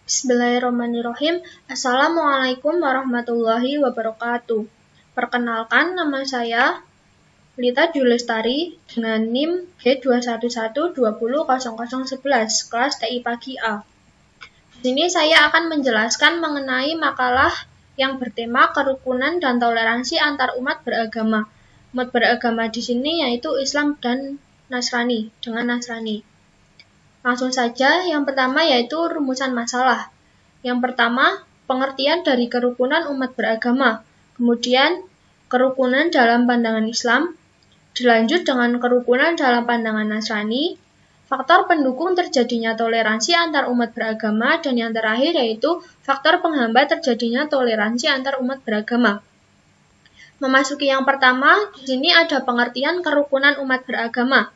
Bismillahirrahmanirrahim. Assalamualaikum warahmatullahi wabarakatuh. Perkenalkan, nama saya Lita Julestari dengan NIM G211200011 kelas TI Pagi A. Di sini saya akan menjelaskan mengenai makalah yang bertema kerukunan dan toleransi antar umat beragama. Umat beragama di sini yaitu Islam dan Nasrani dengan Nasrani. Langsung saja, yang pertama yaitu rumusan masalah. Yang pertama, pengertian dari kerukunan umat beragama. Kemudian, kerukunan dalam pandangan Islam. Dilanjut dengan kerukunan dalam pandangan Nasrani. Faktor pendukung terjadinya toleransi antar umat beragama. Dan yang terakhir yaitu faktor penghambat terjadinya toleransi antar umat beragama. Memasuki yang pertama, di sini ada pengertian kerukunan umat beragama.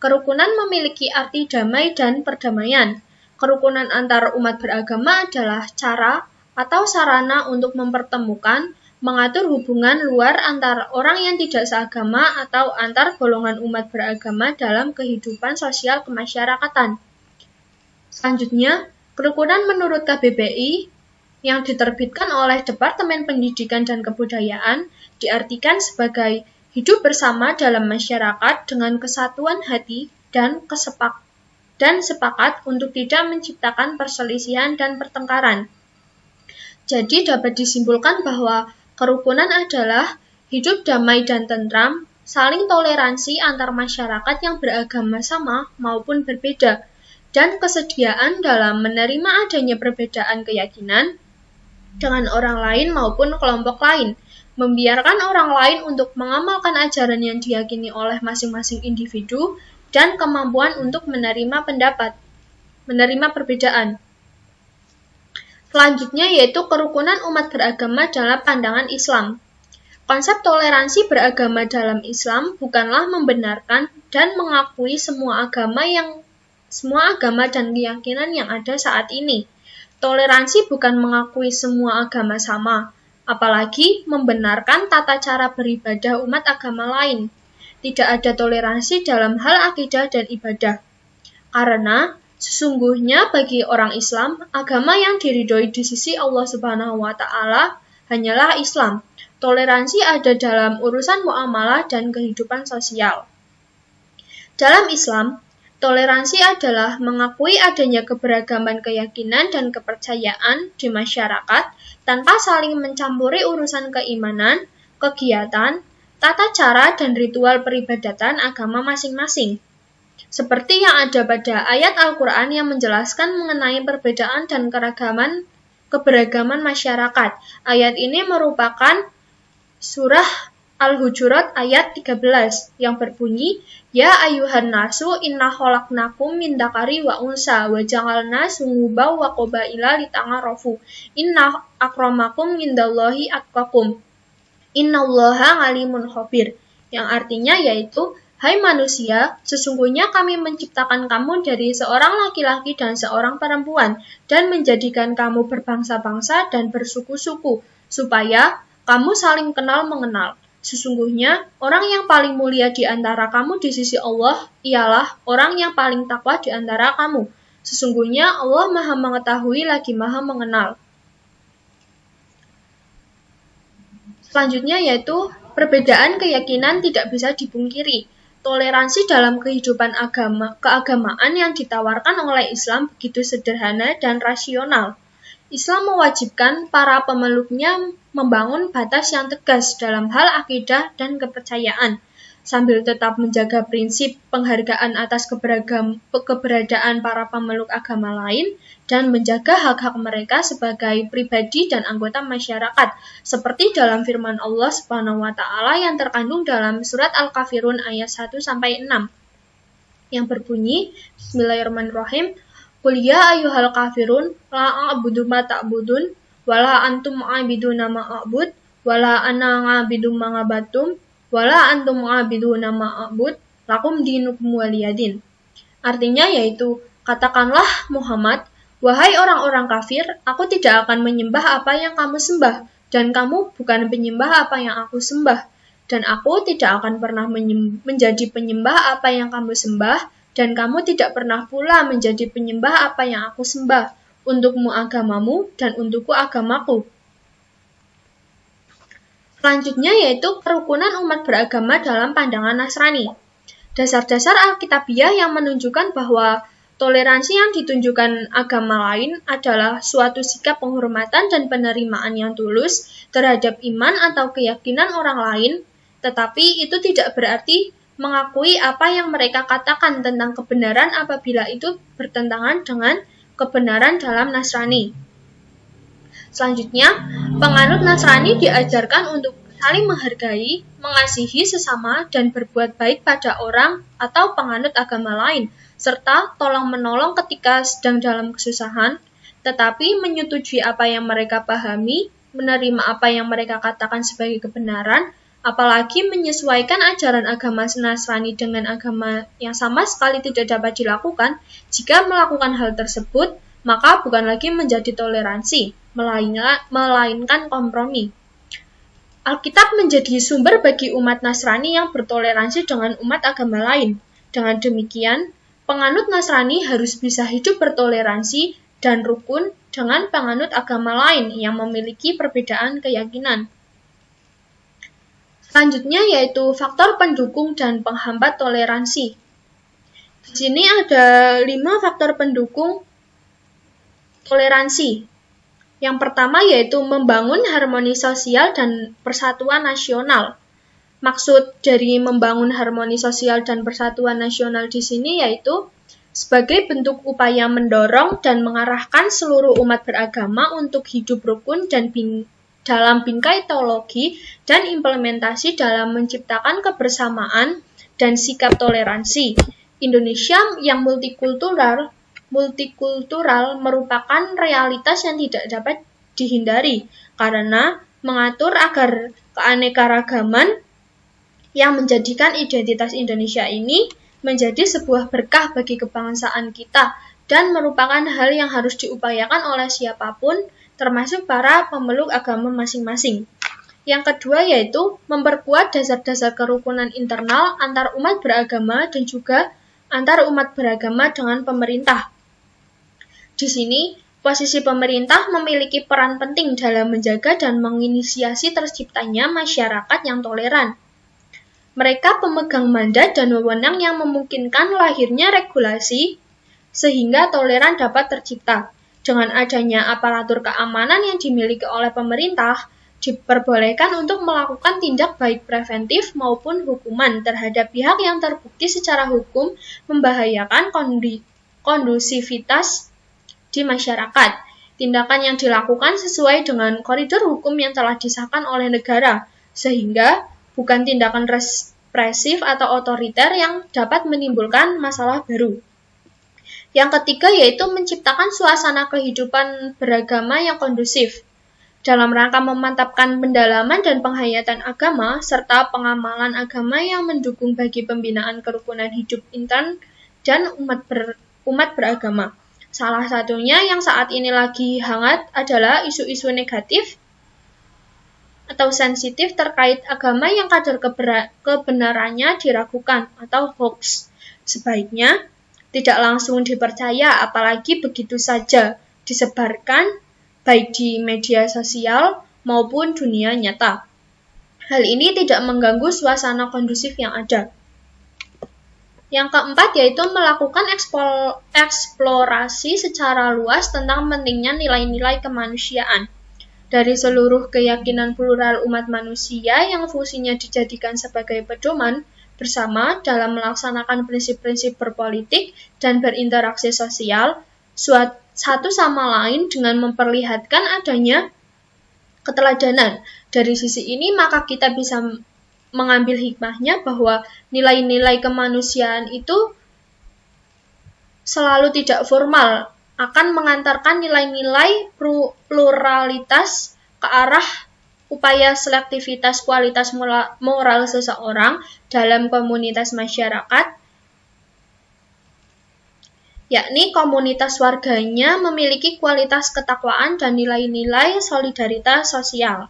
Kerukunan memiliki arti damai dan perdamaian. Kerukunan antar umat beragama adalah cara atau sarana untuk mempertemukan, mengatur hubungan luar antar orang yang tidak seagama atau antar golongan umat beragama dalam kehidupan sosial kemasyarakatan. Selanjutnya, kerukunan menurut KBBI yang diterbitkan oleh Departemen Pendidikan dan Kebudayaan diartikan sebagai hidup bersama dalam masyarakat dengan kesatuan hati dan sepakat untuk tidak menciptakan perselisihan dan pertengkaran. Jadi dapat disimpulkan bahwa kerukunan adalah hidup damai dan tentram, saling toleransi antar masyarakat yang beragama sama maupun berbeda, dan kesediaan dalam menerima adanya perbedaan keyakinan dengan orang lain maupun kelompok lain, membiarkan orang lain untuk mengamalkan ajaran yang diyakini oleh masing-masing individu, dan kemampuan untuk menerima perbedaan. Selanjutnya yaitu kerukunan umat beragama dalam pandangan Islam. Konsep toleransi beragama dalam Islam bukanlah membenarkan dan mengakui semua agama dan keyakinan yang ada saat ini. Toleransi bukan mengakui semua agama sama, apalagi membenarkan tata cara beribadah umat agama lain. Tidak ada toleransi dalam hal akidah dan ibadah. Karena sesungguhnya bagi orang Islam, agama yang diridhoi di sisi Allah Subhanahu wa Ta'ala hanyalah Islam. Toleransi ada dalam urusan muamalah dan kehidupan sosial. Dalam Islam, toleransi adalah mengakui adanya keberagaman keyakinan dan kepercayaan di masyarakat tanpa saling mencampuri urusan keimanan, kegiatan, tata cara, dan ritual peribadatan agama masing-masing. Seperti yang ada pada ayat Al-Quran yang menjelaskan mengenai perbedaan dan keberagaman masyarakat. Ayat ini merupakan surah Al-Hujurat ayat 13 yang berbunyi, Ya ayyuhan nasu inna khalaqnakum min dzakari wa unsa wa ja'alna syu'uban wa qabaila lita'arafu. Inna akramakum indallahi atqakum. Innallaha alimun khabir. Yang artinya yaitu, hai manusia, sesungguhnya kami menciptakan kamu dari seorang laki-laki dan seorang perempuan dan menjadikan kamu berbangsa-bangsa dan bersuku-suku supaya kamu saling kenal mengenal. Sesungguhnya, orang yang paling mulia di antara kamu di sisi Allah ialah orang yang paling takwa di antara kamu. Sesungguhnya Allah Maha Mengetahui lagi Maha Mengenal. Selanjutnya yaitu, perbedaan keyakinan tidak bisa dipungkiri. Toleransi dalam kehidupan keagamaan yang ditawarkan oleh Islam begitu sederhana dan rasional. Islam mewajibkan para pemeluknya membangun batas yang tegas dalam hal akidah dan kepercayaan, sambil tetap menjaga prinsip penghargaan atas keberadaan para pemeluk agama lain dan menjaga hak-hak mereka sebagai pribadi dan anggota masyarakat, seperti dalam firman Allah Subhanahu wa Ta'ala yang terkandung dalam surat Al-Kafirun ayat 1-6 yang berbunyi, Bismillahirrahmanirrahim, Qul ya ayyuhal kafirun la a'budu ma ta'budun wala antum a'biduna ma a'bud wala ana a'bidu ma ngabadtum wala antum a'biduna ma a'bud lakum dinukum waliyadin. Artinya yaitu, katakanlah Muhammad, wahai orang-orang kafir, aku tidak akan menyembah apa yang kamu sembah, dan kamu bukan penyembah apa yang aku sembah, dan aku tidak akan pernah menjadi penyembah apa yang kamu sembah, dan kamu tidak pernah pula menjadi penyembah apa yang aku sembah. untukmu agamamu, dan untukku agamaku. Selanjutnya yaitu kerukunan umat beragama dalam pandangan Nasrani. Dasar-dasar Alkitabiah yang menunjukkan bahwa toleransi yang ditunjukkan agama lain adalah suatu sikap penghormatan dan penerimaan yang tulus terhadap iman atau keyakinan orang lain, tetapi itu tidak berarti mengakui apa yang mereka katakan tentang kebenaran apabila itu bertentangan dengan kebenaran dalam Nasrani. Selanjutnya, penganut Nasrani diajarkan untuk saling menghargai, mengasihi sesama, dan berbuat baik pada orang atau penganut agama lain, serta tolong-menolong ketika sedang dalam kesusahan, tetapi menyetujui apa yang mereka pahami, menerima apa yang mereka katakan sebagai kebenaran, apalagi menyesuaikan ajaran agama Nasrani dengan agama yang sama sekali tidak dapat dilakukan. Jika melakukan hal tersebut, maka bukan lagi menjadi toleransi, melainkan kompromi. Alkitab menjadi sumber bagi umat Nasrani yang bertoleransi dengan umat agama lain. Dengan demikian, penganut Nasrani harus bisa hidup bertoleransi dan rukun dengan penganut agama lain yang memiliki perbedaan keyakinan. Selanjutnya yaitu faktor pendukung dan penghambat toleransi. Di sini ada 5 faktor pendukung toleransi. Yang pertama yaitu membangun harmoni sosial dan persatuan nasional. Maksud dari membangun harmoni sosial dan persatuan nasional di sini yaitu sebagai bentuk upaya mendorong dan mengarahkan seluruh umat beragama untuk hidup rukun dan dalam bingkai teologi dan implementasi dalam menciptakan kebersamaan dan sikap toleransi. Indonesia yang multikultural merupakan realitas yang tidak dapat dihindari karena mengatur agar keanekaragaman yang menjadikan identitas Indonesia ini menjadi sebuah berkah bagi kebangsaan kita dan merupakan hal yang harus diupayakan oleh siapapun termasuk para pemeluk agama masing-masing. Yang kedua yaitu memperkuat dasar-dasar kerukunan internal antar umat beragama dan juga antar umat beragama dengan pemerintah. Di sini, posisi pemerintah memiliki peran penting dalam menjaga dan menginisiasi terciptanya masyarakat yang toleran. Mereka pemegang mandat dan wewenang yang memungkinkan lahirnya regulasi sehingga toleran dapat tercipta. Dengan adanya aparatur keamanan yang dimiliki oleh pemerintah, diperbolehkan untuk melakukan tindak baik preventif maupun hukuman terhadap pihak yang terbukti secara hukum membahayakan kondusivitas di masyarakat. Tindakan yang dilakukan sesuai dengan koridor hukum yang telah disahkan oleh negara, sehingga bukan tindakan represif atau otoriter yang dapat menimbulkan masalah baru. Yang ketiga yaitu menciptakan suasana kehidupan beragama yang kondusif. Dalam rangka memantapkan pendalaman dan penghayatan agama, serta pengamalan agama yang mendukung bagi pembinaan kerukunan hidup intern dan umat beragama. Salah satunya yang saat ini lagi hangat adalah isu-isu negatif atau sensitif terkait agama yang kadar kebenarannya diragukan atau hoax. Sebaiknya tidak langsung dipercaya, apalagi begitu saja disebarkan baik di media sosial maupun dunia nyata. Hal ini tidak mengganggu suasana kondusif yang ada. Yang keempat yaitu melakukan eksplorasi secara luas tentang pentingnya nilai-nilai kemanusiaan. Dari seluruh keyakinan plural umat manusia yang fungsinya dijadikan sebagai pedoman bersama dalam melaksanakan prinsip-prinsip berpolitik dan berinteraksi sosial, satu sama lain dengan memperlihatkan adanya keteladanan. Dari sisi ini maka kita bisa mengambil hikmahnya bahwa nilai-nilai kemanusiaan itu selalu tidak formal, akan mengantarkan nilai-nilai pluralitas ke arah upaya selektivitas kualitas moral seseorang dalam komunitas masyarakat, yakni komunitas warganya memiliki kualitas ketakwaan dan nilai-nilai solidaritas sosial.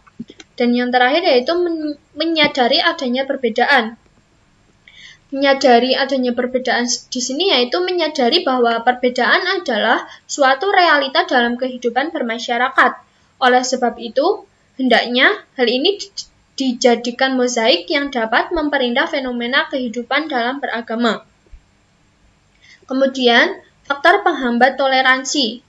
Dan yang terakhir yaitu menyadari adanya perbedaan. Menyadari adanya perbedaan di sini yaitu menyadari bahwa perbedaan adalah suatu realita dalam kehidupan bermasyarakat. Oleh sebab itu, hendaknya hal ini dijadikan mozaik yang dapat memperindah fenomena kehidupan dalam beragama. Kemudian, faktor penghambat toleransi.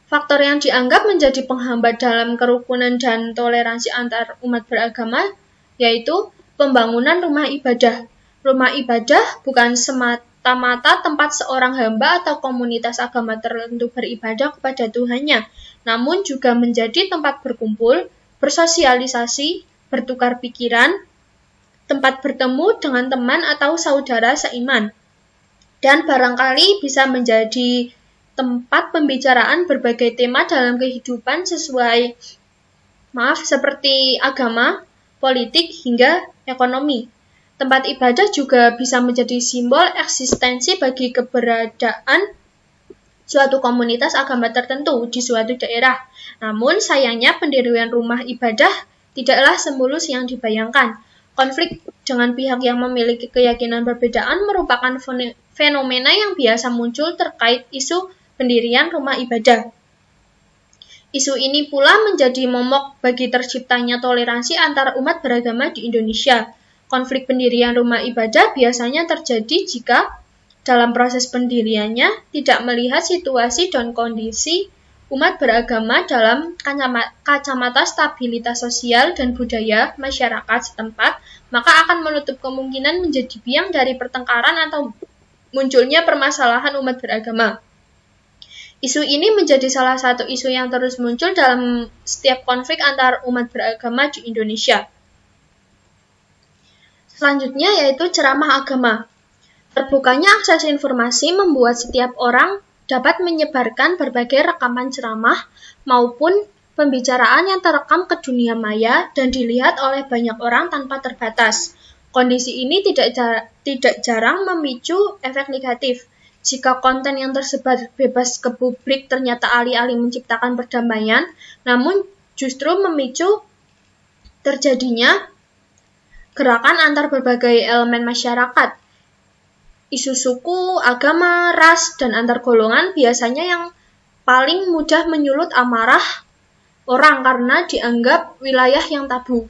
Faktor yang dianggap menjadi penghambat dalam kerukunan dan toleransi antar umat beragama yaitu pembangunan rumah ibadah. Rumah ibadah bukan semata-mata tempat seorang hamba atau komunitas agama tertentu beribadah kepada Tuhannya, namun juga menjadi tempat berkumpul, bersosialisasi, bertukar pikiran, tempat bertemu dengan teman atau saudara seiman, dan barangkali bisa menjadi tempat pembicaraan berbagai tema dalam kehidupan seperti agama, politik, hingga ekonomi. Tempat ibadah juga bisa menjadi simbol eksistensi bagi keberadaan suatu komunitas agama tertentu di suatu daerah. Namun sayangnya pendirian rumah ibadah tidaklah semulus yang dibayangkan. Konflik dengan pihak yang memiliki keyakinan perbedaan merupakan fenomena yang biasa muncul terkait isu pendirian rumah ibadah. Isu ini pula menjadi momok bagi terciptanya toleransi antar umat beragama di Indonesia. Konflik pendirian rumah ibadah biasanya terjadi jika dalam proses pendiriannya tidak melihat situasi dan kondisi umat beragama dalam kacamata stabilitas sosial dan budaya masyarakat setempat, maka akan menutup kemungkinan menjadi biang dari pertengkaran atau munculnya permasalahan umat beragama. Isu ini menjadi salah satu isu yang terus muncul dalam setiap konflik antar umat beragama di Indonesia. Selanjutnya yaitu ceramah agama. Terbukanya akses informasi membuat setiap orang dapat menyebarkan berbagai rekaman ceramah maupun pembicaraan yang terekam ke dunia maya dan dilihat oleh banyak orang tanpa terbatas. Kondisi ini tidak jarang memicu efek negatif. Jika konten yang tersebar bebas ke publik ternyata alih-alih menciptakan perdamaian, namun justru memicu terjadinya gerakan antar berbagai elemen masyarakat. Isu suku, agama, ras, dan antar golongan biasanya yang paling mudah menyulut amarah orang karena dianggap wilayah yang tabu.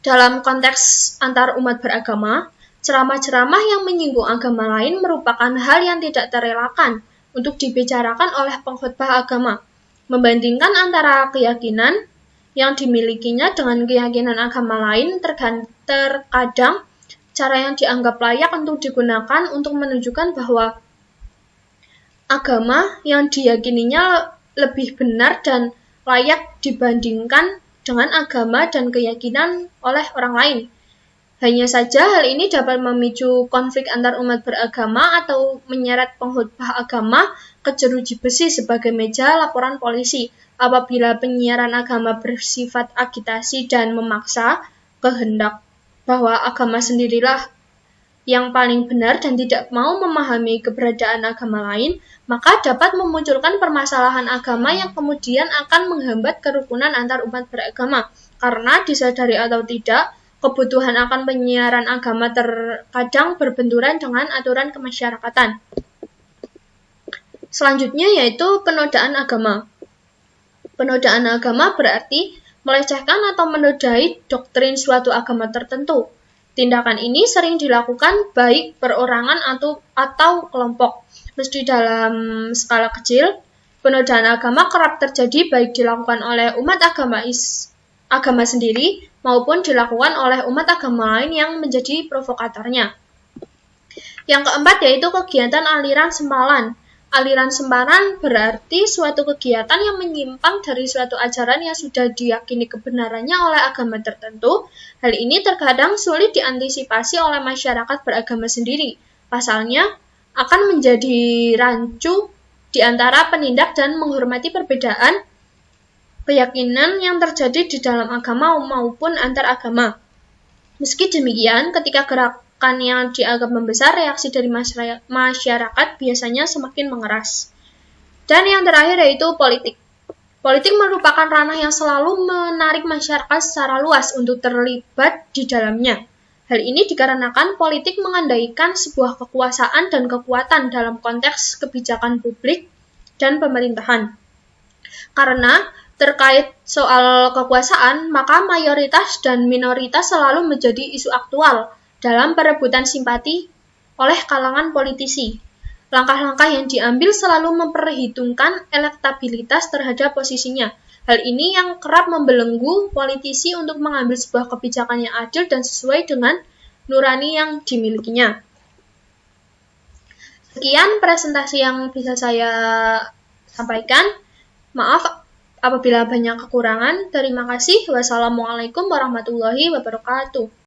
Dalam konteks antar umat beragama, ceramah-ceramah yang menyinggung agama lain merupakan hal yang tidak terelakkan untuk dibicarakan oleh pengkhotbah agama. Membandingkan antara keyakinan yang dimilikinya dengan keyakinan agama lain, terkadang cara yang dianggap layak untuk digunakan untuk menunjukkan bahwa agama yang diyakininya lebih benar dan layak dibandingkan dengan agama dan keyakinan oleh orang lain. Hanya saja hal ini dapat memicu konflik antar umat beragama atau menyeret pengkhotbah agama ke jeruji besi sebagai meja laporan polisi apabila penyiaran agama bersifat agitasi dan memaksa kehendak bahwa agama sendirilah yang paling benar dan tidak mau memahami keberadaan agama lain, maka dapat memunculkan permasalahan agama yang kemudian akan menghambat kerukunan antar umat beragama. Karena disadari atau tidak, kebutuhan akan penyiaran agama terkadang berbenturan dengan aturan kemasyarakatan. Selanjutnya yaitu penodaan agama. Penodaan agama berarti melecehkan atau menodai doktrin suatu agama tertentu. Tindakan ini sering dilakukan baik perorangan atau kelompok. Meski dalam skala kecil, penodaan agama kerap terjadi baik dilakukan oleh umat agama sendiri maupun dilakukan oleh umat agama lain yang menjadi provokatornya. Yang keempat yaitu kegiatan aliran sempalan. Aliran sempalan berarti suatu kegiatan yang menyimpang dari suatu ajaran yang sudah diyakini kebenarannya oleh agama tertentu. Hal ini terkadang sulit diantisipasi oleh masyarakat beragama sendiri. Pasalnya, akan menjadi rancu di antara penindak dan menghormati perbedaan keyakinan yang terjadi di dalam agama maupun antar agama. Meski demikian, ketika gerakan yang dianggap membesar, reaksi dari masyarakat biasanya semakin mengeras. Dan yang terakhir yaitu politik. Politik merupakan ranah yang selalu menarik masyarakat secara luas untuk terlibat di dalamnya. Hal ini dikarenakan politik mengandaikan sebuah kekuasaan dan kekuatan dalam konteks kebijakan publik dan pemerintahan. Karena terkait soal kekuasaan, maka mayoritas dan minoritas selalu menjadi isu aktual dalam perebutan simpati oleh kalangan politisi. Langkah-langkah yang diambil selalu memperhitungkan elektabilitas terhadap posisinya. Hal ini yang kerap membelenggu politisi untuk mengambil sebuah kebijakan yang adil dan sesuai dengan nurani yang dimilikinya. Sekian presentasi yang bisa saya sampaikan. Maaf apabila banyak kekurangan. Terima kasih. Wassalamualaikum warahmatullahi wabarakatuh.